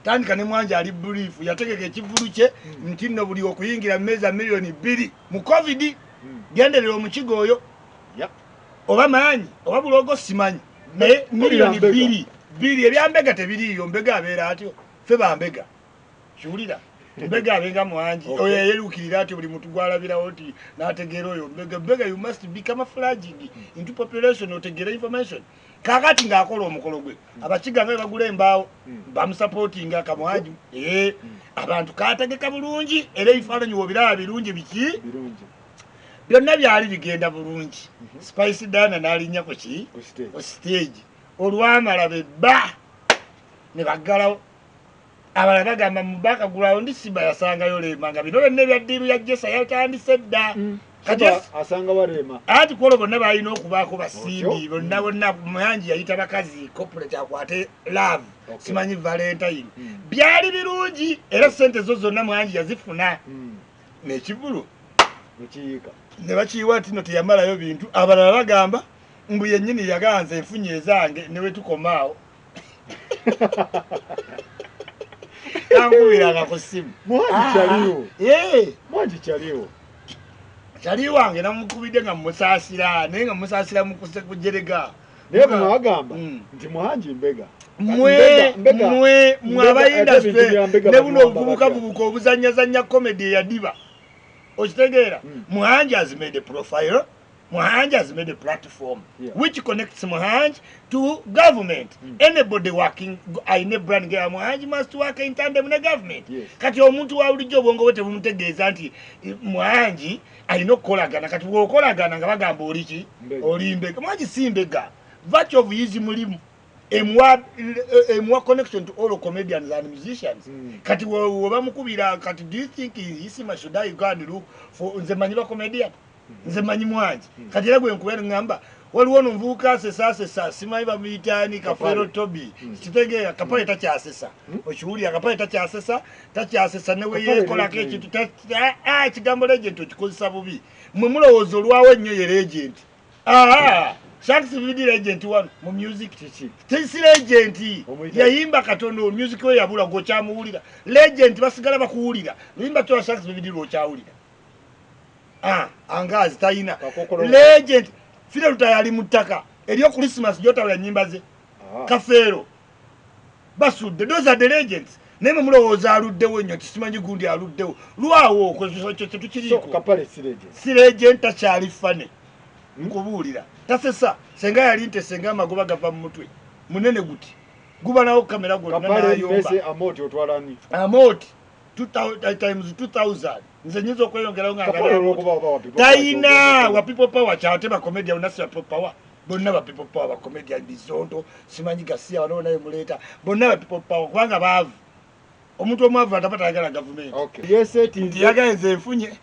tandika ne Mwanje ali brief yategeka ekivulu kye nti nno buli okuyingira mmeza milioni 2 mu covid genderera omukigo oyo oba maanyi oba bulogo simanyi naye milioni 2 ebyambega tebiriyo mbega abeera atyo fe bambega kiwulira mbega abenga Mwanje oyo yerukirira atyo buli muntu gwalabirawo nti n'ategeera oyo mbega you must be camouflaging into population otegeera information kakati ng'akola omukolo gwe abakiga nga bagula embaawo bamusupportinga Kamwaju abantu kategeka bulungi era ebifaananyi wobiraba birungi biki byonna byali bigenda bulungi Spice Dana n'alinnya ku ki ku stage olwamala bebba ne baggalawo abalala bagamba mu background Simba yasangayo Lema nga bino byonna ebyaddiiru ya Jessa yatandise dda asanga barema ati kwolo bonna balina okubaako basimbi bonna Mwanje yayita bakazi corporate akwate love simanyi Valentine byali birungi era sente zo zonna Mwanje yazifuna n'ekivulu mukiika ne bakiyiwa nti no teyamalayo bintu abalala bagamba mbu yennyini yaganza enfunye ezange ne wetukomaawo Kangubiraga ku simu Mwanje kyaliwo Chali wange namukubidde nga musaasira naye nga musaasira mukuse kujerega naye mwagamba nti Mwanje mbega mwe abayindasitule ne buno obuvubuka obuzanyazanya comedy ya diva okitegeera Mwanje has made a profile Mwanje has made a platform which connects Mwanje to government. Anybody working in a brand girl Mwanje must work in tandem with the government. Kati omuntu wa bulijjo bongo wote bumutegeeza nti Mwanje alina okukolagana kati bw'okolagana nga bagamba oliki olimbega Mwanje si mbega virtue of his mulimu emwa connection to all comedians and musicians kati woba mukubira kati do you think Isima should I go and look for nze manyi ba comedian nze manyi Mwanje kati era gwe nkubera ngamba waliwo nomuvubuka asesa simanyi bamuyitani Kafero Tobi kitegeera kapale takyasesa okiwulira kapale takyasesa newe yekolako ekintu kigambo legend okikozesa bubi mwe mulowooza olwawo ennyo ye legend Shanks video legend one mu music tichi tisi legend yayimba katono music we yabula go kyamuwulira legend basigala bakuwulira limba to Shanks video okyawulira angazi tayina legend file lutayali mutaka eriyo Christmas jota ya nyimba ze Kafero basudde those are the legends neme mulowooza aluddewo nnyo tisimanyi gundi aluddewo lwawo kwezo tukiriko kapale si legend takyali fane nkubuulira tasesa senga yali nte senga amagoba gava mu mutwe munene guti guba nawo kamera go n'ayomba amoti otwalani amoti 2000 times 2000 nze nyizo okweyongerawo nga tayina wa people power kyate ba comedian unasi wa people power bonna ba people power ba comedian bizondo simanyi Gasia wano naye muleta bonna ba people power kubanga baavu omuntu omwavu atapata yagala government yagaenze enfunye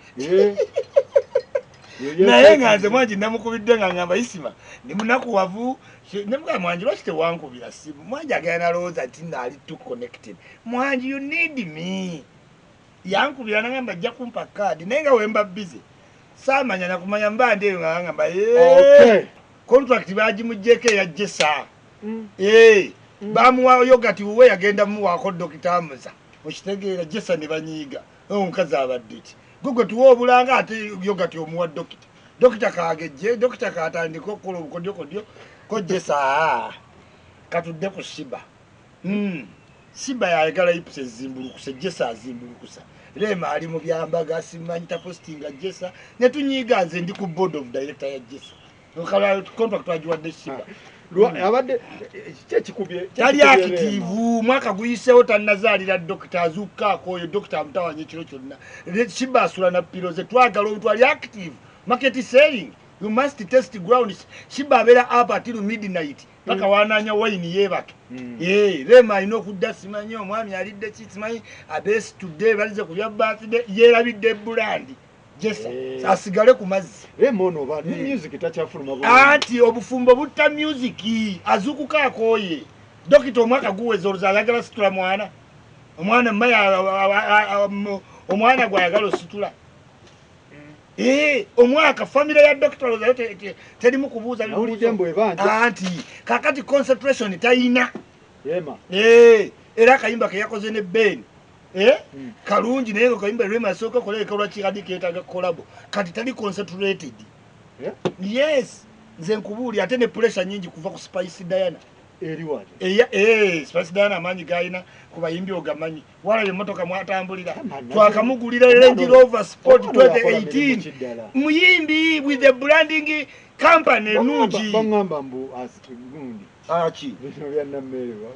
naye nga nze Mwanje namukubidde nga ngamba Isima ni munakuwavu nemuga Mwanje lwaki tewankubira simu Mwanje agenda nalowooza nti naali too connected Mwanje you need me yankubira nangamba ajja kumpa kaadi naye nga wemba busy saamanya nakumanya mba ndeyo nga ngamba contract bagimugjeeko eya Jessa bamuwa yogati uwe yagenda muwaako Dr. Musa okitegeera Jessa ne banyiiga omukazi abadde ki gugwe tuwa obulanga ate yogati omuwa dokita kagejje dokita katandika okukola obukodyokodyo ko Jessa katudde ku Shiba Shiba yayagala ipuse zimbulukuse Jessa azimbulukusa Lema ali mu byambaga simanyi tapostinga Jessa ne tunyiiga nze ndi ku board of director ya Jessa okala contract wajiwadde Shiba abadde kyekikubye tali active mwaka guyisewo tannazaalira dokita azuukako oyo dokita amutawanya ekiro kyonna Shiba asula na piroze twagala omuntu ali active market selling you must test ground Shiba abeera up until midnight paka wananya wine yebake Lema alina okudda simanyi omwami alidde ki simanyi abesi today balize ku bya birthday yerabidde bulandi Jessa asigale ku mazzi Lema ono ba music takyafuluma anti obufumbo butta music azukuka akoye dokita omwaka guweza oluzalagala situla omwana maya omwana gwayagala ositula omwaka family ya dokita oluzalo teri mu kubuuza bibuuzo anti kakati concentration tayina era akayimba ke yakoze ne Ben kalungi naye akayimba Rema asooka koleka lwaki kadi keetaga kolabo kati tali concentrated yes nze nkubuuli ate ne pressure nyingi kuva ku Spice Diana Spice Diana amanyi gayina ku bayimbi ogamanyi wala emotoka mwatambulira twakamugulira Range Rover Sport 2018 muyimbi with the branding company nungi bangamba mbu asigundi aki bino byannamerewa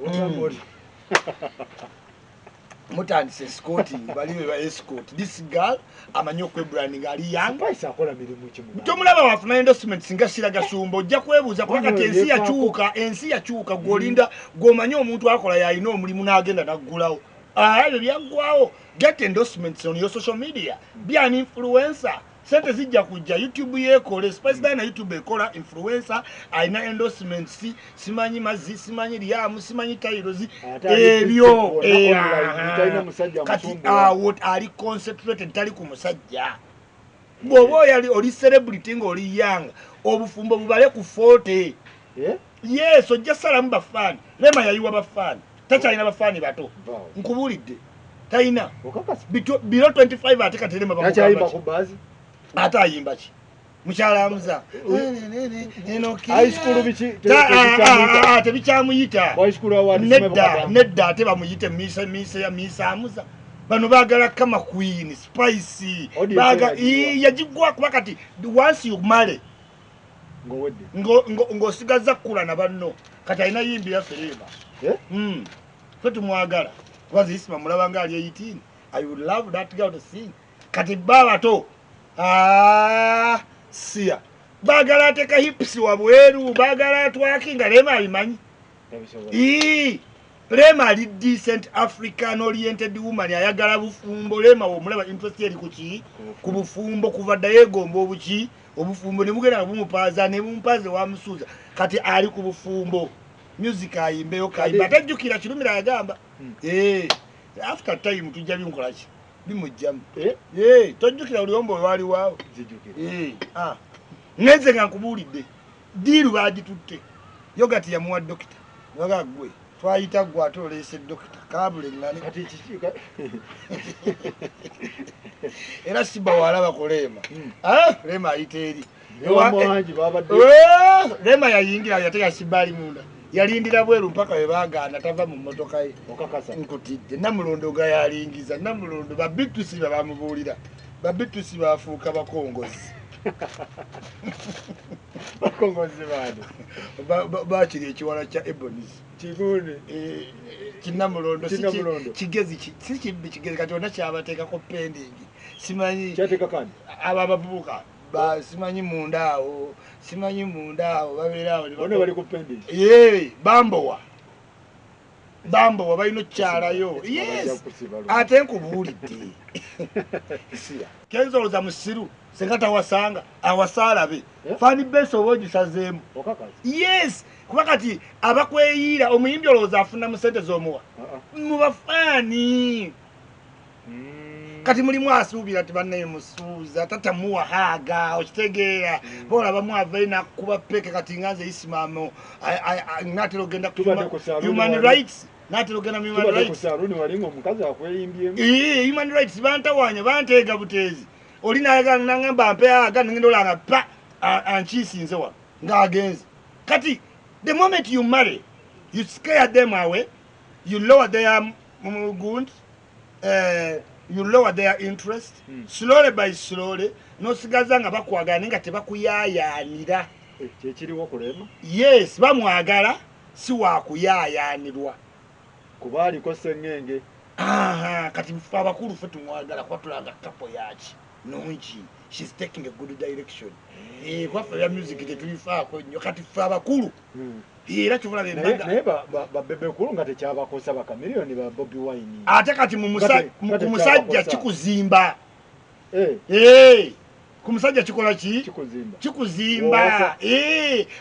mutandise escorting baliwe ba escort this girl amanyi okwebranding ali young Spice akola mirimu kimu tomulaba wafuna endorsement singa siraga shumbo ojja kwebuuza kubanga ensi yakyuka gwolinda gwomanyi omuntu akola yalina omulimu n'agenda naggulawo ebyo byaggwawo get endorsements on your social media be an influencer sente zijja kujja YouTube yekole Spice Diana YouTube ekola influencer aina endorsements simanyi Mazzi simanyi Liam simanyi Tairoz ebyo kati what ali concentrated tali ku musajja bwobo yali oli celebrity ngo oli young obufumbo bubale ku 40 yes ojja salamu bafani Rema yayiwa bafani takyalina bafani bato nkubulidde tayina below 25 ate katerema bamukaayimba ku bazi ata ayimba ki mukyala amuza high school bichi tebikyamuyita high school award nedda ate bamuyite misa amuza bano baagala kama Queen Spice yagigwa kuba kati once you marry ng'osigaza kkula na banno kati alina yimbi ya Rema fe tumwagala kubaza isima mulaba nga ali 18 I would love that girl to sing kati babato siya bagala ateka hips wabweru bagala atwakinga Rema abimanyi Rema ali decent African oriented woman ayagala bufumbo Rema omulaba interest eri kuki ku bufumbo kuva dayegombo obuki obufumbo ne mugenda bumupaza ne mumpaze wa musuza kati ali ku bufumbo music ayimbeyo kayimba tajukira kirumira yagamba after time tujja binkola ki bimujjamu tojjukira oluyombo wali waawo ngenze nga nkubuulidde diiru baagitutte yogati yamuwa dokita waga gwe twayita gwe ate oleese dokita kabule ngani era siba walaba ku Rema Rema ayita eri Rema yayingira yateka sibali munda yalindira bweru mpaka webagaana tava mu mmotoka ye nkutidde Namulondo ga yalingiza Namulondo babitusi bamubuulira babitusi bafuuka bakongozi bakongozi bado bakiri ekiwala kya Ebonies kigune Kinamulondo kigezi si kibbi kigezi kati ona kyabateekako pending simanyi kyateeka kandi ababavubuka simanyi mundaawo babeerawo bonna bali ku pending bambowa balina okyalayo yes ate nkubuulidde kenzoloza musiru senga tawasanga awasaalabe fani base oba ogisazeemu yes kuba kati abakweyiira omuyimbi olowooza afuna mu sente z'omuwa mu bafaani kati mulimu asuubira ti bannaye musuuza tatamuwa haaga okitegeera boolabamu avayo nakuba peke kati nganze isimamo natera ogenda human rights natera ogenda mu human rights human rights bantawanya banteega buteezi oli nayagala nangamba mpe aga ngenda olanga pa ankiisinze wano ng'agenze kati the moment you marry you scare them away you lower their goods you lower their interest slowly by slowly nosigaza nga bakwagala nga tebakuyayaanira kyekiriwo ku Rema yes bamwagala si wakuyayaanirwa kuba aliko sengenge kati fe abakulu fe tumwagala kuba tulanga kapo yaki nungi she's taking a good direction kwaffe ya music tetulifaako nnyo kati fe abakulu era kivula naye babebe nga tekyabakosa bakamiliyoni ba Bobi Wine ate kati ku musajja kikuzimba ku musajja kikola ki kikuzimba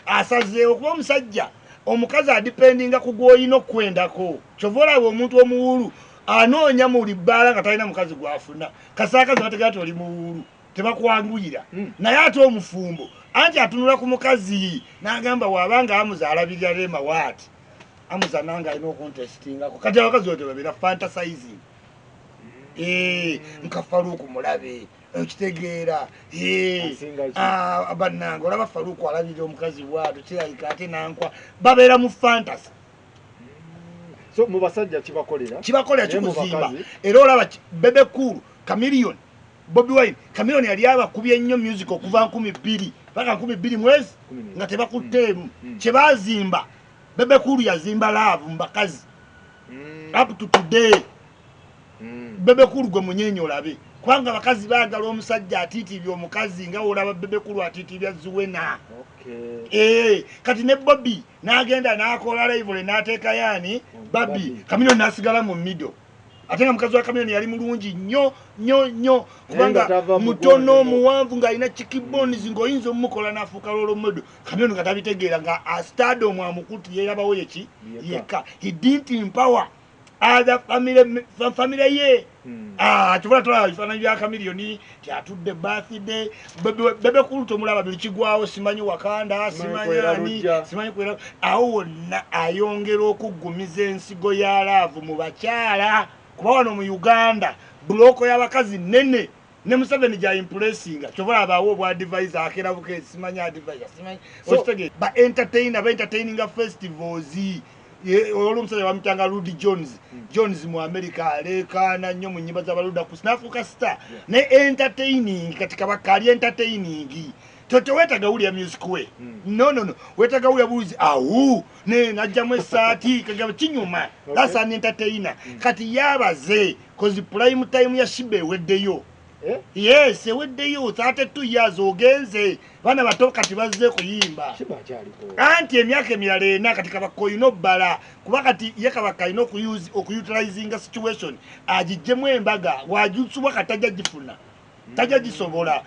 asazeewo kuba omusajja omukazi adipendinga ku gw'olina okwendako kyova olaba omuntu omuwulu anoonya mu libbaala nga talina mukazi gwafuna kasaakazi bategera ti oli muwulu tebakwanguyira naye ate omufumbo anti atunula ku mukazi n'agamba waabanga amuza alabirira Rema waati amuzananga ino contestinga ko kati abakazi bote babira fantasizing nkafaruku mulabe okitegeera abananga olaba faruku alabira omukazi bwatu kirabika ate nankwa babeera mu fantasy. So mu basajja kibakolera kikuzimba era olaba Bebe Cool, Chameleone, Bobby Wine. Chameleone yali abakubye nnyo music okuva 12 paka 12 mwezi nga tebakuteemu kyebazimba. Bebe Cool yazimba love mbakazi up to today. Bebe Cool gwe munyenye olabe kubanga abakazi baagala omusajja atiitibya omukazi nga olaba Bebe Cool atiitibya Zuwena. Kati ne Bobby n'agenda n'akola live n'ateeka yani Bobby Chameleone n'asigala mu middle. Ate nga mukazi wa Chameleone yali mulungi nnyo kubanga mutono muwanvu nga alina chickbones ng'oyinza omukola n'afuuka lolo modo. Chameleone nga tabitegeera nga stardom amukuti yerabawo yeki yekka. He didn't empower other family ye. Tubula tulaba bifaananyi bya Chameleone tyatudde birthday. Bebe Cool tomulaba buli kigwawo simanyi Wakanda simanyi kwera awo wonna ayongera okuggumiza ensigo ya laavu mu bakyala kuba wano mu Uganda buloko y'abakazi nene ne Museveni gya impressinga kyobula abawo obwa advisor akerabuke simanyi advisor simanyi ba entertaining festivals. Olumusajja bamutanga Rudy Jones mu America alekaana nnyo mu nnyimba z'abaluda ku Snafuka star ne entertaining katika bakali entertaining totowetaga uli ya music we no wetaga uli ya buzi awu ne najjamu esaati kagaba kinyuma that's an entertainer kati yabaze cause prime time ya Shiba eweddeyo. Yes, eweddeyo 32 years ogenze bana bato kati bazze kuyimba anti emyaka emirala ena kati kabakoyino bbala kuba kati ye kabakaina okuyutilizinga situation agijjemu embaga wajutsuwa katajja gifuna tajja gisobola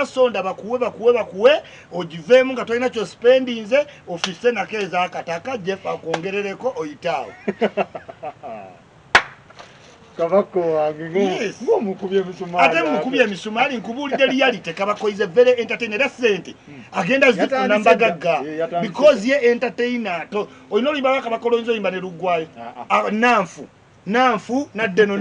sonda bakuwe ogiveemu nga tolina kyo spendinze ofise nakeza akataka Jeff akongerereko oyitaawo. Kabako wange ngomukubye misumali ate mukubye misumali nkubulide reality kabako is a very entertainer sente agenda zifuna mbagaga because ye entertainer to oyino libaba kabako lonzo imba ne lugwayo nanfu naddeno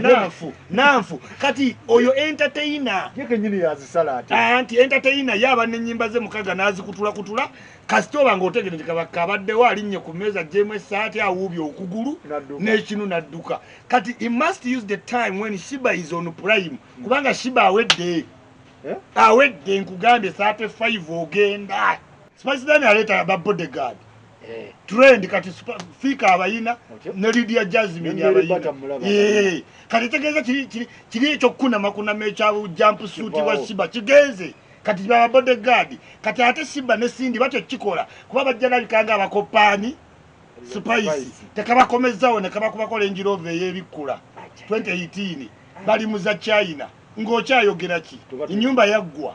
nanfu kati oyo entertainer yeke nyini yazisalati anti entertainer yaba n'ennyimba ze mukaga nazikutula kasitoba ng'otegereje kabaka abaddewo alinnye ku mmeeza JMS ati awubye okugulu n'ekinu nadduka kati he must use the time when Shiba is on prime kubanga Shiba awedde nkugambye 35 ogenda Spice Dani aleta ba bodyguard trend kati fika abayina ne Lydia Jasmine abayina kati tegeeza kiri ekyo kunama mecha jump suit wa Shiba kigenze kati ba bodyguard kati ate Shiba ne Cindy bacho kikola kuba bajjana bikanga abakopani Spice tekabakomezawo ne kabakubakola enjirove yebikula 2018 bali muza China ng'okyayogera ki inyumba yaggwa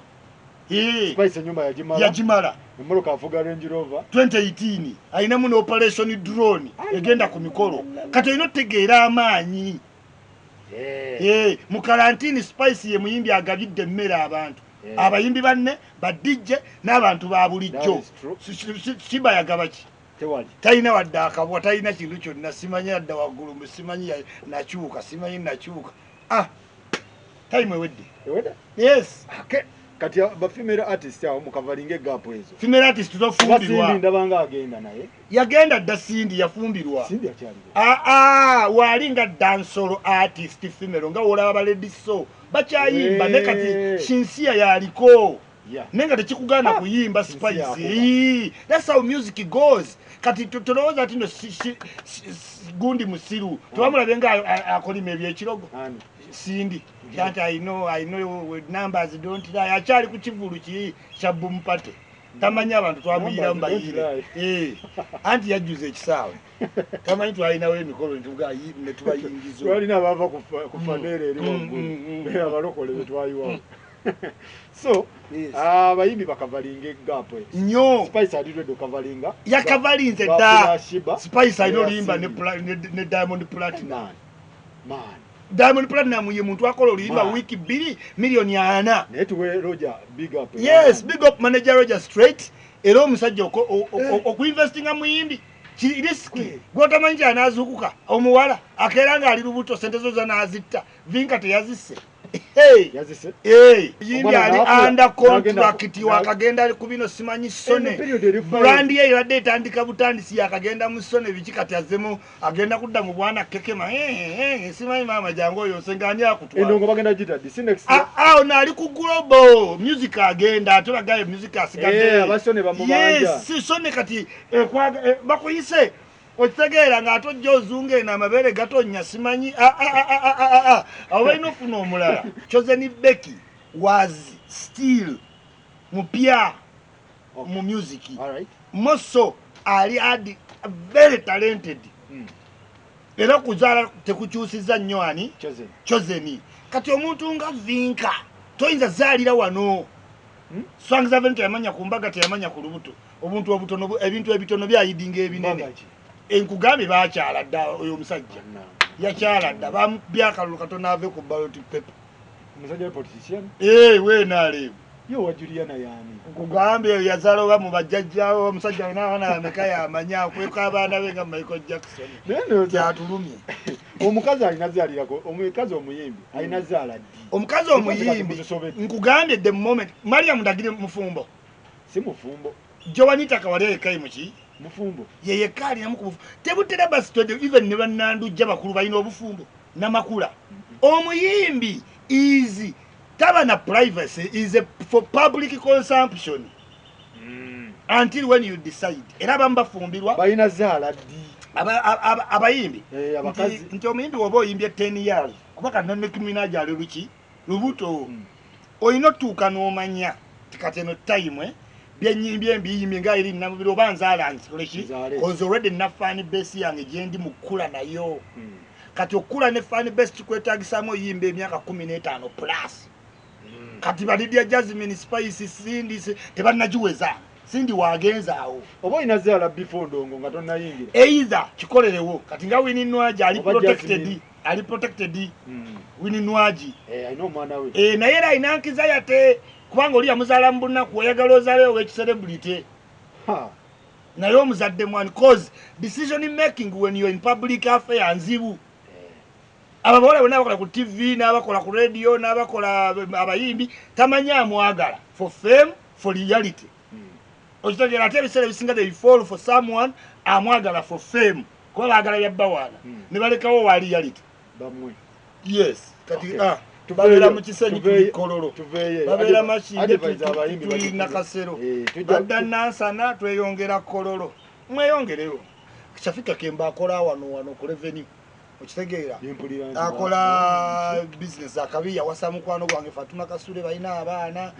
Spice nyumba yajimala Muluka afuga Range Rover 2018 aina muno operation drone egenda ku mikolo kati ino tegeera amaanyi mu karantini Spice ye muyimbi agabidde mmere abantu abayimbi banne ba DJ n'abantu ba bulijjo Shiba yagabaki talina wadde akabwa talina kintu kyonna simanyi adda waggulu musimanyi nakyuka simanyi nakyuka time ewedde yes kati ba female artist awo mukavalinge gapo ezo female artist tofumbirwa Cindy ndabanga agenda naye yagenda dda Cindy yafumbirwa Cindy akyali walinga dancehall artist female nga olaba ba lady so bakyayimba ne kati Shinsia yaliko nenga tekikugana kuyimba Spice that's how music goes kati tulowooza ati no gundi musiru tubamulabe nga akolima ebyekirogo Cindy that I know with numbers don't lie achali ku kivulu ki kyabu mpate tamanya abantu twamuyira mbayire anti yajuze ekisaawe tamanyi twalina we mikolo ntuga ne tubayingizo twalina bava ku fanere eri waggulu abalokole betwayiwa so abayimbi bakavalinga gapo nnyo Spice adidwe kavalinga yakavalinze dda Spice ayinolimba ne Diamond Platinum man Diamond Platinum ye muntu akola oluyimba wiki 2 million yana netuwe Roger big up yes big up manager Roger straight era omusajja okuinvestinga muyimbi riski gwotamanyi anazukuka omuwala akeranga ali lubuto sente zo zanazitta vinka teyazisse yazise yimbi ali under contract wakagenda kubino simanyi sone brand ye yadde etandika butandisi yakagenda mu sone biki kati azemu agenda kudda mu bwana kekema simanyi mama jango oyo sengani akutwa endongo bagenda jita this next ona ali ku global music agenda atobagaye music asigadde abasone bamubanja yes sone kati bakuyise otegeera ng'atojja ozunga eno amabere gatonya simanyi abalina okufuna omulala Chosen Becky was still mupya mu music moso ali adi very talented era kuzaala tekukyusiza nnyo ani Chosen kati omuntu nga Vinka toyinza zaalira wano Songs Event yamanya ku mbaga teyamanya ku lubuto obuntu obutono ebintu ebitono byayidinga ebinene enkugambye bakyala dda oyo omusajja yakyala dda bambyakalulo katona ave ku ballot paper omusajja politician weenaaleebu yo wa Juliana yani nkugambye yazala oba mu bajjajjawo omusajja alina abaana bameka yamanya akweka abaana be nga Michael Jackson kyatulumye omukazi alina zaalirako omukazi omuyimbi alina zaala ddi omukazi omuyimbi nkugambye the moment Mariam Ndagire mufumbo si mufumbo Joanita Kawale ekai muki mufumbo yeye kali na mukufu tebutera bastode even ne banandu jja bakulu balina obufumbo namakula omuyimbi easy taba na privacy is for public consumption until when you decide era bambafumbirwa balina zaala ddi abayimbi abakazi nti omuyimbi woba oyimbye 10 years kubaka Nicki Minaj ali luki lubuto oyina otuuka n'omanya tikateno time byenyimbye embiyimye nga eri namubiri oba nzaala nsikoleki cause already na fan base yange gyendi mukula nayo kati okula ne fan base kikwetagisamu oyimba emyaka 15 plus kati balidia Jasmine Spice Cindy tebanagiweza Cindy wagenza awo oba ina zaala before ndongo nga tonnayingira either kikolerewo kati nga Winnie Nwaji ali protected Winnie Nwaji I know mwana we naye era inankiza yate kubanga oli amuzaala mu bunaku oyagala ozaalewo w'ekicelebrity naye omuzadde mwani cause decision making when you're in public affairs nzibu abawala bonna abakola ku TV n'abakola ku radio n'abakola abayimbi tamanya amwagala for fame for reality okitegeera ate ebiseera ebisinga they fall for someone amwagala for fame kuba baagala yabbawaana ne balekawo wa reality bamwe yes kati babera mu kisenyi kulikololo babera mashinde tulina kasero badda nansana tweyongera kololo mweyongerewo kichafika kemba akola wano ku revenue okitegeera akola business akabiya wasa mukwano gwange Fatuma Kasule balina abaana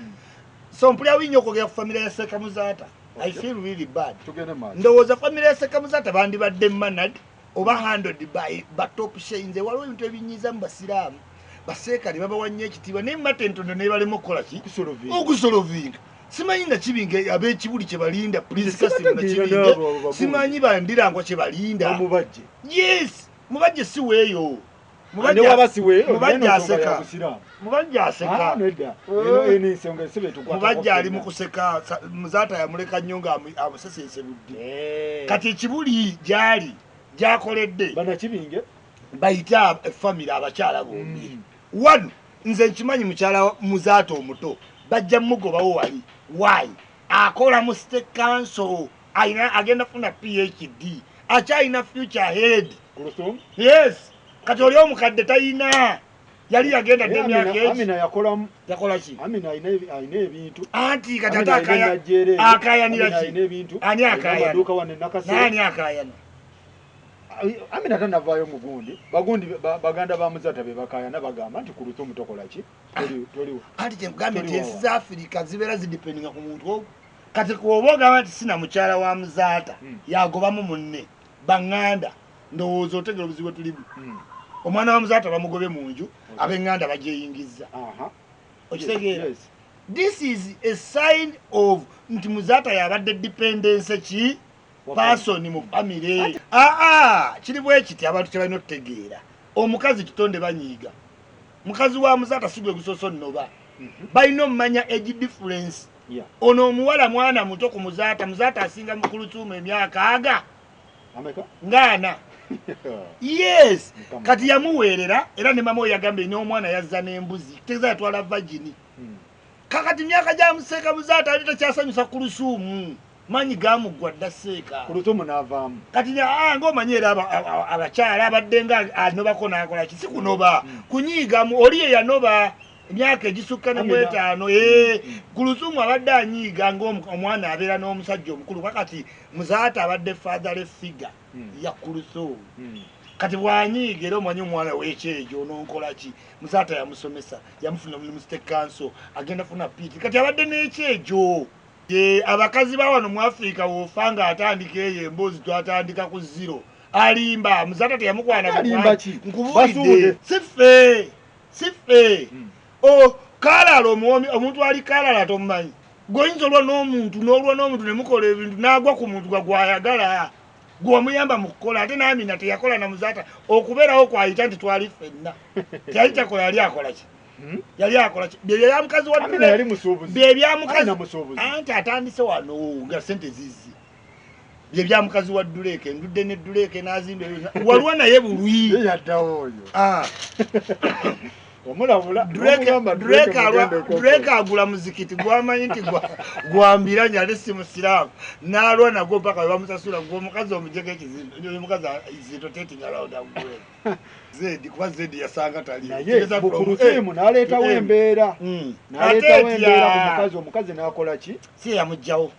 so mpulya winyo kogera family ya Sekamuzata I feel really bad ndowooza family ya Sekamuzata bandi badde managed oba handled by top shenze waliwo ebintu ebinyiza mu basiraamu baseekali babawanye ekitiibwa naye matentondo ne balema okukola ki okusolovinga simanyi nga kibinga ab'ekibuli kye balinda police kasimo na kibinga simanyi bandirangwa kye balinda yes mubajje si weeyo mubajje aseka mubajje ali mu kuseka Muzaata yamuleka nnyo nga amusesese budde kati ekibuli gyali gyakoledde banakibinge bayita family abakyala bombi one nze nkimanyi mukyala Muzaata omuto bajja mugobawo wali why akola mu state council agenda funa PhD akyalina future ahead yes kati oli omukadde tayina yali yagenda demyaka Amina yakola ki Amina ayina ebintu anti kati akayanira ki ani akayana Amina tanavaayo mugundi baganda ba Muzaata be bakayana bagamba nti ku Lusumu tokola ki toliwo anti kyemugambe nti ensi za Africa zibeera zidipendinga ku muntu ogwo kati kuoba ogamba nti sina mukyala wa Muzaata yagobamu munne baŋŋanda ndowooza otegera obuzibu tulimu omwana wa Muzaata bamugobe mu nju ab'eŋŋanda bagyeyingizza okitegeera this is a sign of nti Muzaata yabadde dependence ki person mu family kiri bwe kiti abantu kye balina okutegeera omukazi kitonde banyiiga mukazi wa Muzaata sigwe gusoso nnoba balina omumanya age difference ono omuwala mwana muto ku Muzaata asinga mu Lusumu emyaka aga Ameka? Ngana. Yes. Kati yamuwerera era ne mama yagambe ino omwana yazza n'embuzi. Teza yatwala vagini. Kakati myaka gya Museeka Muzaata ali takyasanyusa ku Lusuumu. Manyi gamugwa dda Seeka. Ku Lusuumu n'avaamu. Kati ng'omanyera abakyala abadde nga anobako n'akola ki si kunoba. Kunyiigamu oli ye yanoba emyaka egisukka ne 5 ku Lusuumu abadde anyiiga ng'omwana abeera n'omusajja omukulu kakati Muzaata abadde father figure ya ku Lusuumu. Kati bwanyiiga era omanyi omwana w'ekyejo ononkola ki Muzaata yamusomesa yamufuna mu State Council agenda funa PT kati abadde n'ekyejo. Abakazi ba wano mu Africa wofanga atandika eyo emboozi twatandika ku 0 alimba Muzaata teyamukwana nkubulidde sife kalala omuntu ali kalala tomumanyi goyinza olwa n'omuntu ne mukola ebintu n'agwa ku muntu gwayagala gw'omuyamba mu kukola ate n'Amina teyakola na Muzaata okubeerawo kwayita nti twali ffenna teyali takola yali akola ki yali akola ki bye bya mukazi wa Amina yali musuubuzi bye bya mukazi anti atandise wano nga sente zizi bye bya mukazi wa Duleke ndudde ne Duleke n'azimba waliwo naye bulwi yaddawo oyo omulabula Duleke agula muzikiti gwamanyi nti gwambira nyale si musiraamu n'alwa nagwo mpaka we bamusasula ng'omukazi omujjeko ekizimbe oyo mukazi izito tetinga lawuda gwe Zedi kuba Zedi yasanga tali naye ku Lusuumu n'aleetawo embeera ku mukazi n'akola ki si yamugjawo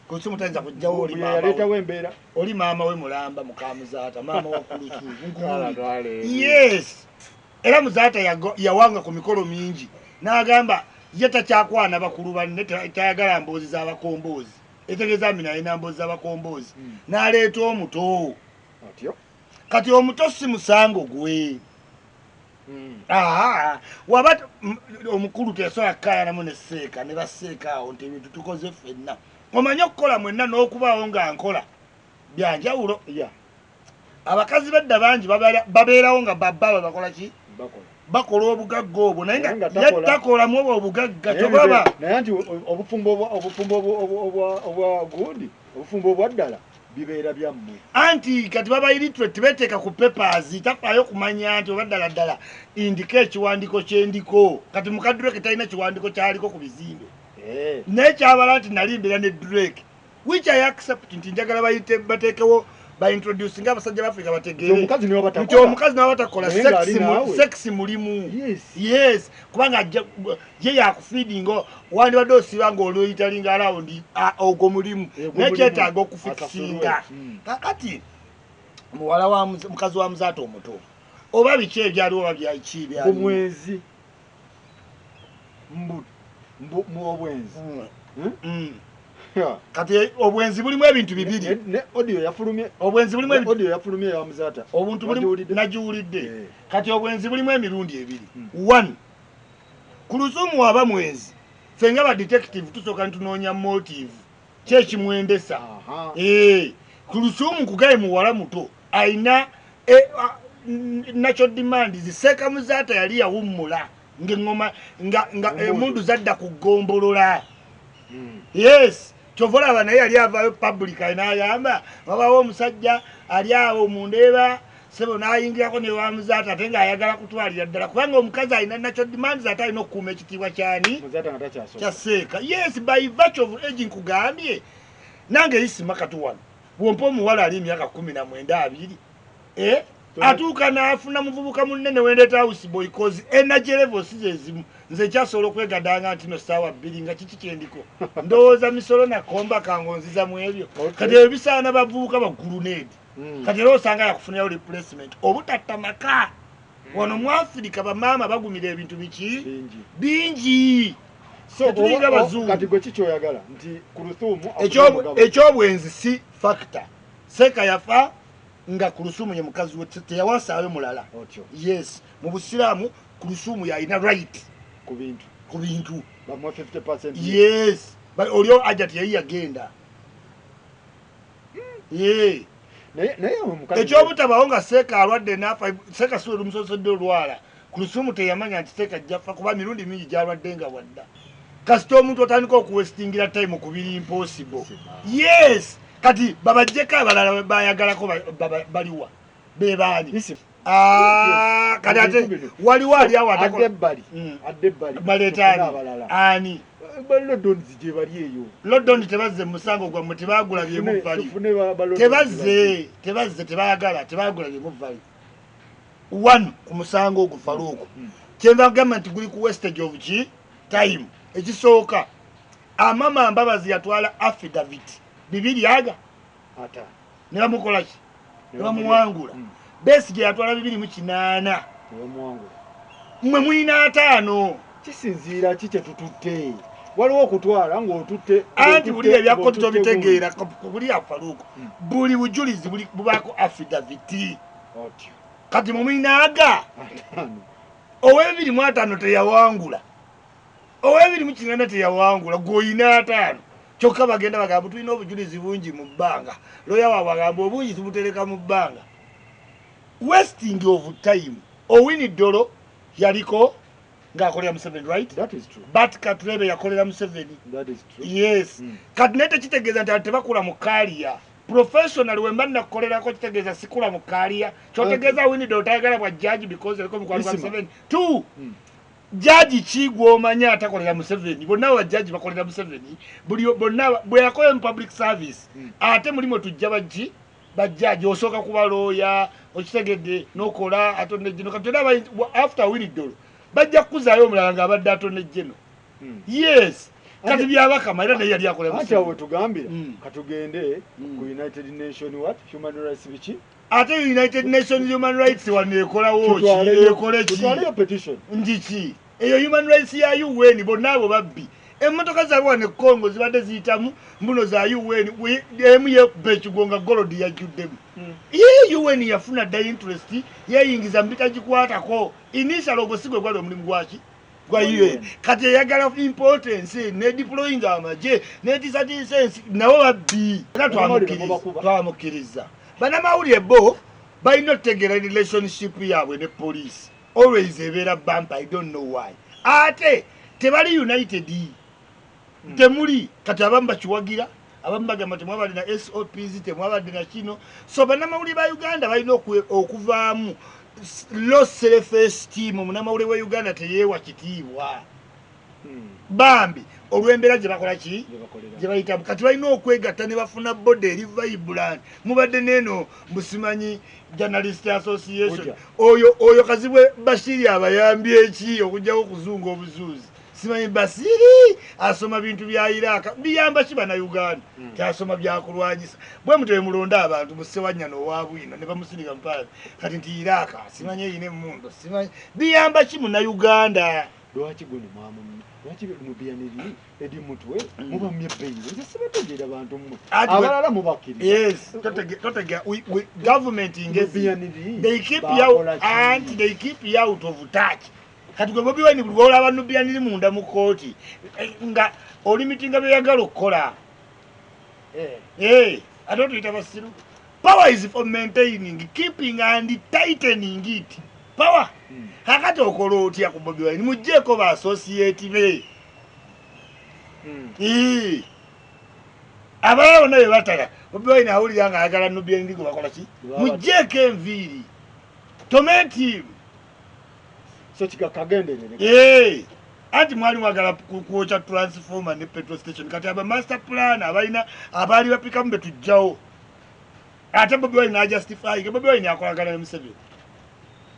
ku Lusuumu tayinza kujjawo yaleetawo embeera oli maama we Mulamba muka Muzaata maama wa ku Lusuumu yes era Muzaata yawanga ku mikolo mingi n'agamba ye takyakwana bakulu banne tayagala mboozi z'abakomboozi etegeeza Amina alina mboozi z'abakomboozi n'aleeta omuto kati omuto si musango gwe waba omukulu teyasobola kukayanamu ne Seeka ne baseeka awo nti ebintu tukoze ffenna omanye okukola mwenna n'okubaawo nga nkola byanjawulo abakazi bedda bangi babeerawo nga babba bakola ki bakola obugagga obwo naye nga yetakolamu obwo obugagga tobaba naye nti obufumbo obwa gundi obufumbo obwa ddala bibeera byammwe anti kati baba illiterate beteeka ku papers tafaayo kumanya nti oba ddala indika ekiwandiiko kyendiko kati mukadureke talina kiwandiiko kyaliko ku bizimbe naye kyabala nti nalimbira ne Drake which I accept nti njagala bateekewo introducing abasajja b'Afrika bategeere nti omukazi nawe batakola sex mulimu yes kubanga ye yakufeedinga wandibadde osiba nga oluyitalinga arawundi ogwo mulimu nekyetaaga okufikisinga kakati muwala wa mukazi wa Muzaata omuto oba biki ebyaliwo oba byaki byaliwo omwezi mu obwenzi kati obwenzi bulimu ebintu bibiri ne audio yafulumye obwenzi bulimu audio yafulumye ya Muzaata obuntu bulimu nagiwulidde kati obwenzi bulimu emirundi ebiri 1 ku Lusuumu waba mwezi fenga ba detective tusooka ntunoonya motive kyekimwendesa ku Lusuumu kugaye muwala muto ayina natural demand Seeka Muzaata yali yawummula ng'engoma nga emundu zadda ku ggombolola yes kyovolaba naye yali avaayo public n'ayamba wabawo omusajja ali awo mundeeba sebo n'ayingirako ne wa Muzaata ate ng'ayagala kutwalira ddala kubanga omukazi alina natural demands ate alina okukuuma ekitiibwa kyani kya Seeka yes by virtue of age nkugambye nange isima katuwano bwompa omuwala ali emyaka 19 atuuka n'afuna muvubuka munene wendeeta houseboy cause energy level si zezimu nze kyasobola okwegadanga nti no ssaawa 2 nga kiki kyendiko ndowooza misolo nakomba kangonziza mu ebyo kati ebyo bisaana bavubuka baguluneedi kati era osanga yakufunirayo replacement obutatta maka wano mu Africa bamaama bagumira ebintu biki bingi tetulinga bazungu kati gwe kikyoyagala nti ku Lusuumu ekyobwenzi si factor Seeka yafa nga ku Lusuumu ye mukazi we teyawasaayo mulala yes mu Busiraamu ku Lusuumu yalina right ku bintu bamuwa 50% yes olio ajati yali yagenda ekyobutabawo nga Seeka alwadde n'afa Seeka si olumusosedde olwala ku Lusuumu teyamanya nti Seeka jjafa kuba mirundi mingi gyalwadde nga wadda kasita omuntu otandika okuwestingira time ku biri impossible yes kati babajjeko abalala bayagalako baliwa bebaani kati ate waliwo ali awo adebbali baletaani ani London zije bali eyo London tebazze musango gwammwe tebagula byemuvali tebazze tebagula byemuvali one ku musango ogufaluuko kyenva gamba nti guli ku wastage of time ekisooka amama Mbabazi yatwala affidavit bibiri aga ata ne bamukola ki ne bamuwangula Besigye yatwala 208 mmwe mulina 5 kisinziira kike tututte waliwo okutwala ng'otutte anti buli ebyakotto bitegeera buli afaluuko buli bujulizi bubaako affidavit kati muminaaga ow'ebiri5 teyawangula ow'ebiri9 teyawangula gw'oyina 5 kyokka bagenda bagamba tulina obujulizi bungi mu bbanga looya waabwe agamba obungi tubutereka mu bbanga wasting of time Owini Dolo yaliko ng'akolera Museveni, right? That is true. But Katurebe yakolera Museveni. That is true. Yes. Katunete kitegeeza nti tebakula mu kaliya. Professional wemba nakolerako kitegeeza sikula mu kaliya. Kyotegeeza Owini Dolo tayagala bwa judge because aliko mukwano gwa Museveni. 2. Judge Kigwa omanya atakolera Museveni. Bonna aba judge bakolera Museveni. Bonna bwe yakola mu public service. Ate mulimo tujja bajji bajjaji osooka kuba looya okitegedde n'okola atonde jeno katera after Owini Dolo bajja kuzaayo omulala ng'abadde atonde jeno yes kati byabakama era naye yali akola ate awo tugambira katugende ku United Nations human rights biki ate United Nations human rights waneekolawo ekole ki petition njiki eyo human rights ya UN bonna abo babbi emmotoka zaabwe ne Congo zibadde ziyitamu mbuno za UN emu yekuba ekigonga golodi yajjuddemu UN yafuna dda interest yeeyingiza mbitagikwatako initial obusigwe gwali omulimu gwaki gwa UN kati eyagala importance ne deploying amagye ne disatisense nabo babbi era twamukkiriza bannamawulire bo balina okutegeera relationship yaabwe ne police always ebeera bump I don't know why ate tebali united temuli kati abamu bakiwagira abamu bagamba temwabadde na SOPs temwabadde na kino so bannamawulire ba Uganda balina okuvaamu low self-esteem munnamawulire wa Uganda teyeewa kitiibwa bambi olw'embeera gye bakola ki gye bayitamu kati balina okwegatta ne bafuna bode eri vibrant mubadde neeno musimanyi journalist association oyo kazibwe Bashiri abayambye eki okugjawo okuzunga obuzuuzi simanyi Basiri asoma bintu bya Iraq biyamba ki bana Uganda kyasoma byakulwanyisa bwe mutwe mulonda abantu musewanya no wabwino ne bamusindika mpaala kati nti Iraq simanyi yine mundo simanyi biyamba ki muna Uganda lwaki gwe mwamu lwaki mubiyaniri edi mutwe muba myebbeyi nze sibategeera abantu mmwe abalala mubakiri yes totege government ingezi they keep you and they keep you out of touch kati gwe Bobi Wine buli olaba nubiyaniri munda mu kooti nga olimitinga byeyagala okukola ate otuyita basiru power is for maintaining keeping and tightening it power kakati okola otya ku Bobi Wine mujjeeko ba associate be abalala bonna be batala Bobi Wine awulira nga ayagala nubiyaniri gwe bakola ki mujjeeko enviiri tomenti so kikagenderere anti mwali mwagala kwokya transformer ne petrol station kati aba master plan abalina abaali bapikamu betujjawo ate Bobi Wine najustify Bobi Wine akolagana ne Museveni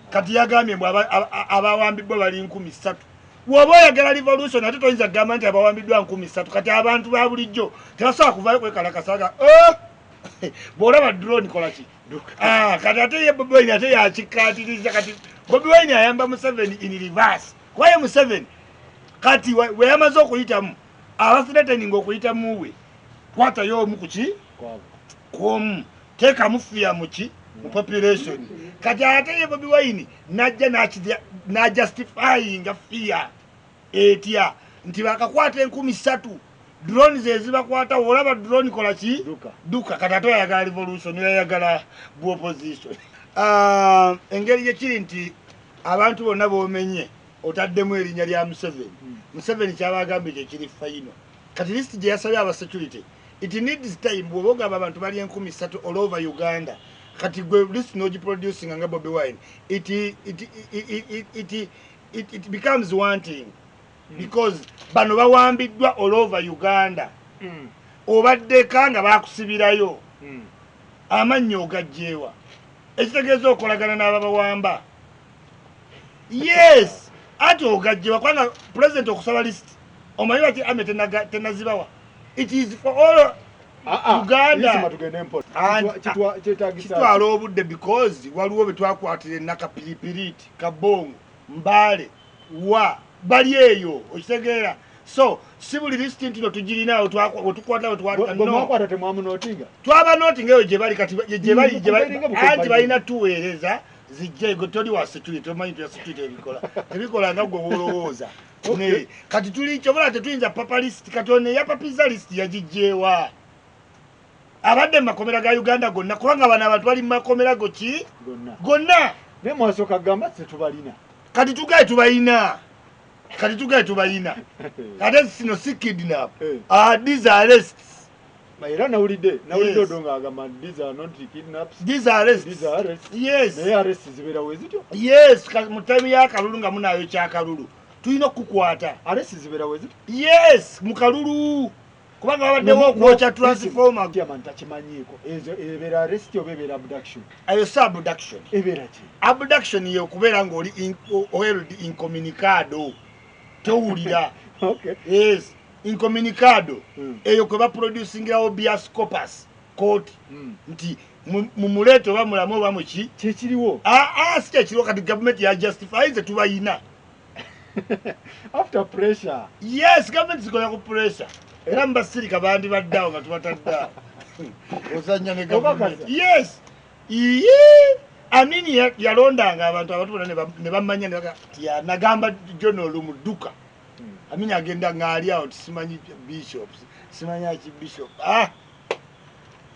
kati yagambye mbw abawambiddwa bali 3,000 woba oyagala revolution ate toyinza kugamba nti abawambiddwa 3,000 kati abantu ba bulijjo tebasobola kuvaayo kwekalakasaga bw'olaba drone kola ki kati ate ye Bobi Wine ate yakikkaatiriza kati Bobi Wine ayamba Museveni in reverse kwaye Museveni kati we yamaze okuyitamu abafiretaninga okuyitamu we kwatayo omu kuki kwomu teekamu fiya muki mu population kati ate ye Bobi Wine najja najustifyinga fiya etya nti bakakwata 3,000 drone zezibakwata olaba drone kola ki duka kati ate yayagala revolution yayagala bu opposition engeri yekiri nti abantu bonna bomenye otaddemu erinnya lya Museveni Museveni kyabagambye kyekiri fayino kati list gye yasabye aba security it needs time bwoga abantu bali 13 all over Uganda kati gwe list no producing nga Bobi Wine it becomes wanting because bano bawambiddwa all over Uganda obadde kanga bakusibirayo amanyo gajjewa ekitegezo okolagana n'ababawamba yes ati ogajjewa kwanga president okusaba list omanyi ati ame tenazibawa it is for all Uganda kitwala obudde because waliwo betwakwatire nakapiripiriti kabongo mbale wa bali eyo okitegeera so si buli list ntino tugirinawo tukwata twakwata temwamu notinga twaba notinga eyo gyebali kati gyebali anti balina tuweereza zijja toli wa security omanyi ya security ebikola nga gwe wolowooza kati tuli kyobola tetuyinza papa list katone ya papiza list yagijjeewa abadde makomera ga Uganda gonna kubanga bana abantu bali makomera go ki gonna ne mwasoka gamba tetubalina kati tugaye tubayina kati sino si kidnap these are arrests era nawulidde odonga agamba these are not kidnaps these are arrests yes naye arrests zibeera wezityo yes mu time ya kalulu nga munayo kya kalulu tulina okukwata arrests zibeera wezityo yes mu kalulu kubanga babaddewo okwocha transformer takimanyiiko ezo ebeera arrest oba ebeera abduction ayo sa abduction ebeera ki abduction ye okubeera ng'oli held incommunicado towulira okay yes incommunicado eyo kwe baproducingawo bias corpus court nti mumuleete oba mulamu oba muki kyekiriwo si kyekiriwo kati government ya justify ze tubayina after pressure yes government zikola ku pressure era mbasirika bandi baddawo nga tubatadda ozanya ne government yes amini yalondanga abantu bona ne bamanya nagamba jono lumudduka amini agenda ngaali awo simanyi bishops simanyi aki bishop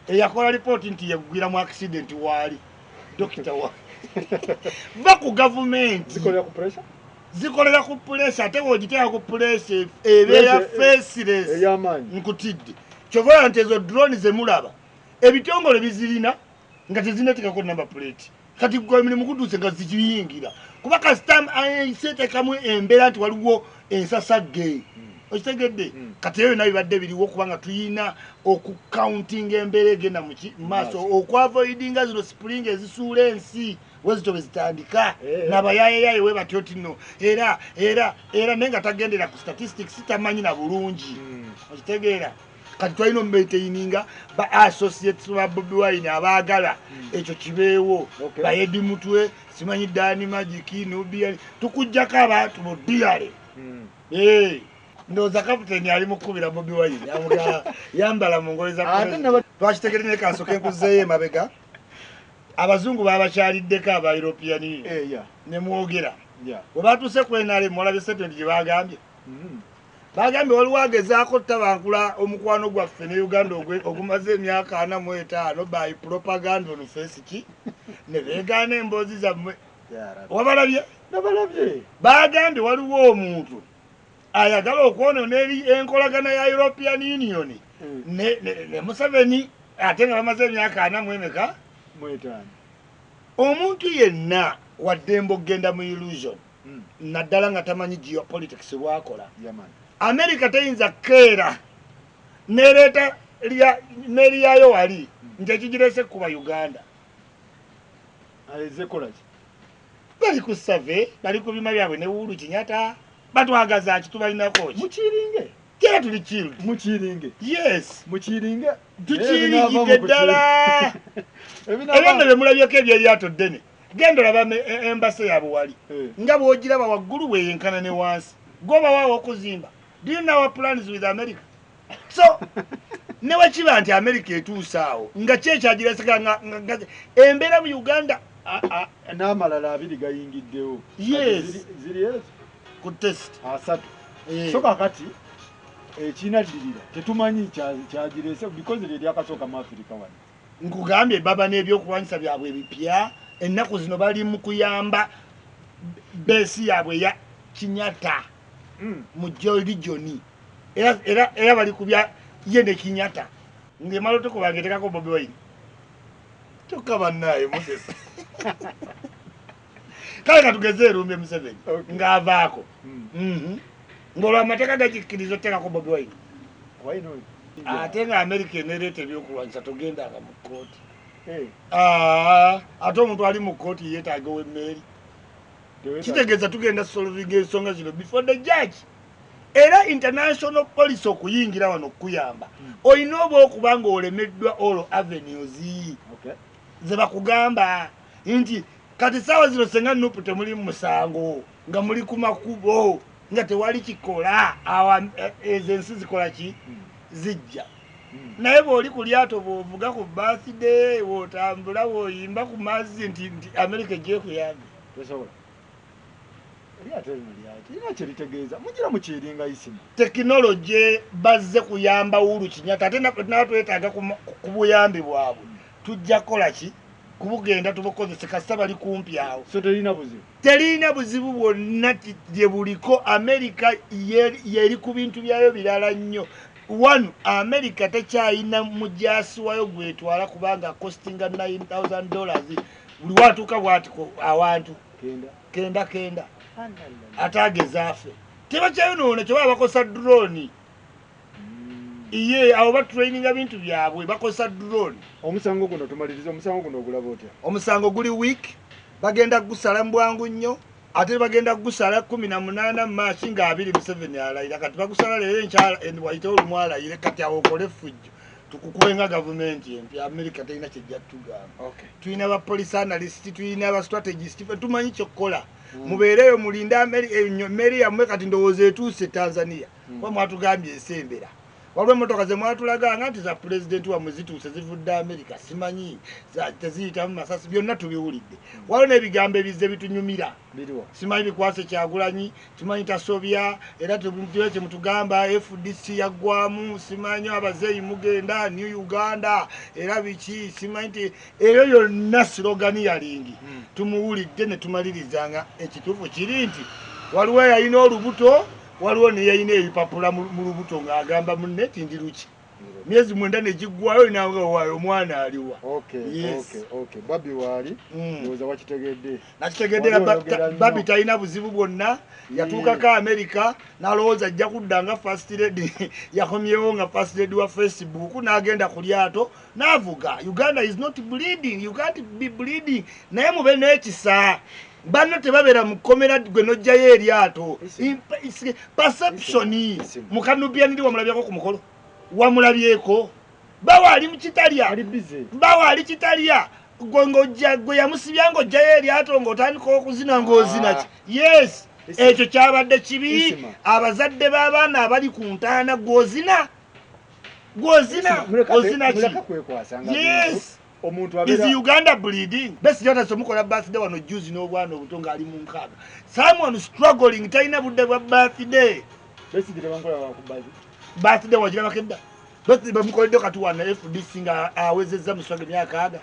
eyakola report nti yagwira mu accident wali doctor wa baku government zikolera ku pressure ate wogiteeka ku pressure ebeera faceless nkutidde kyovola nti ezo drone zemulaba ebitongole bizirina nga tezinetekako number plate kati gwemirimu kutuuse nga zikiyingira kuba kastam ayiseetekamu embeera nti waliwo ensasagge okitegedde kati eyo nayo bibadde biriwo kubanga tuyina okucountinga embeera egenda mu maaso okwavoidinga zino spring ezisuula ensi wezitobe zitandika n'abayayeyaye we batyo tino era naye nga tagendera ku statistics tamanyi na bulungi okitegeera kati twalina omumaintaininga ba associates ba Bobi Wine abaagala ekyo kibeewo bayedi mutwe simanyi Dani Magic Nubia tukujjako abantu mu diale ndoza kapiteni ali mukubira Bobi Wine yambala mu ngoye za twakitegerere ne kansoke nkuzeeye mabega abazungu babakyaliddeko aba European ne mwogera webatuse kwenale mwalabe statement gye bagambye bagambye waliwo agezaako tabankula omukwano gwaffe ne Uganda ogumaze emyaka 45 by propaganda on Facebook ne beegaana emboozi zammwe wabalabye bagambye waliwo omuntu ayagala okwonona enkolagana ya European Union ne Museveni ate nga bamaze emyaka 40 omuntu yenna waddembe okgenda mu illusion naddala nga tamanyi geopolitics bwakola America teyinza keera nereeta neriyayo wali nti ekigirese kuba Uganda bali ku save bali ku bima byabwe ne Uhuru Kenyatta batwagaza ki tubalinako ki mukiringe kera tuli killed mukiringe yes mukiringe tukiringe ddala ebintu bemulabyeko ebyeryato ddene genda olaba embase yabwe wali nga bwogiraba waggulu bweyenkana ne wansi goba waawo okuzimba. Do you know our plans with America? So newe kiba nti America etuusaawo nga kyekyagirasika embeera mu Uganda n'amalala abiri gayingiddewo ziri ku test asatu so kakati ekinaddirira tetumanyi kyagirese because lye akasooka mu Africa wano nkugambye baba n'ebyokulwanyisa byabwe ebipya ennaku zino bali mu kuyamba beesi yabwe ya Kenyatta mu regioni era bali kubya ye ne Kenyatta ng'emala tukubangetekako Bobi Wine kyokka bannaye Moses kale katugeze erumbe Museveni ng'avaako ng'olwo amateeka gakikkiriza otteekako Bobi Wine ate nga America enereeta ebyokulwanyisa togendanga mu kkooti ate omuntu ali mu kkooti yeetaaga w'emmeeri kitegeeza tugenda solving ensonga zino before the judge era international police okuyingira wano okuyamba olina oba okuba nga olemeddwa all avenues ze bakugamba nti kati saawa zino senga nupu temuli mu musango nga muli ku makubo nga tewali kikola ezo ensi zikola ki zijja naye bw'oli ku lyato bw'ovuga ku birthday bw'otambula bw'oyimba ku mazzi nti America egiye kuyambe tosobola tekinologi bazze kuyamba Uhuru Kenyatta ate natwetaaga ku buyambi bwabwe tujja kukola ki kubugenda tubukozese kasita bali kumpi awo terina buzibu bwonna gye buliko America yeri ku bintu byayo birala nnyo one America tekyayina mujaasi wayo gwetwala kubanga costinga $9,000 buli watuuka bwatiko awantu kenda atagezaafe tebakyayonoona kyebaba bakosa drone iye abo batraininga bintu byabwe bakosa drone omusango guno tumaliriza omusango guno ogulaba otya omusango guli week bagenda gusala mbwangu nnyo ate bagenda gusala 18 March nga 27 alayira kati bagusala leero enkyala wayite olumwalayire kati awo okole fujjo tukukubenga government empya America teyina kyejja tugamba tuyina ba police analyst tuyina ba strategist tumanyi kyokkola mubeereyo mulinda Mary yamwe kati ndowooza etuuse Tanzania kwa mwatugambye esembera waliwo emmotoka ze mwatulaga nti za president wa muzituuse zivudde America simanyi teziyitamu masasi byonna tubiwulidde waliwo n'ebigambo ebizze bitunyumira simanyi bikwase Kyagulanyi simanyi tasobya era kye mutugamba FDC yaggwamu simanyi abazeeyi mugenda New Uganda era biki simanyi nti eyo yonna slogani yalingi tumuwulidde ne tumalirizanga ekituufu kiri nti waliwo yalina olubuto waliwo neyayina ebipapula mu lubuto ng'agamba munne ti ndi luki myezi 9 negiggwayo nanga waayo omwana aliwa Babi waali ndowooza wakitegedde nakitegedde Babi talina buzibu bwonna yatuukako America n'alowooza ajja kudda nga first lady yakomyewo nga first lady wa Facebook n'agenda ku lyato n'avuga Uganda is not bleeding you can't be bleeding naye mube n'ekisa bano tebabeera mu komera gwe nojjayo eryato perception mukanubianiri wamulabyeko ku mukolo wamulabyeko bawa ali mu kitalya bawa ali kitalya gwe yamusibya ng'ojjayo eryato ng'otandika okuzina ng'ozina ki yes ekyo kyabadde kibi abazadde b'abaana abali ku ntaana gw'ozina ki yes is Uganda bleeding best jota somukola birthday wano juzi n'obwana obuto nga ali mu nkaaga someone struggling talina budde bwa birthday birthday wagira bakedda best bamukoledde kati wana FDC nga awezezza muswaga emyaka aga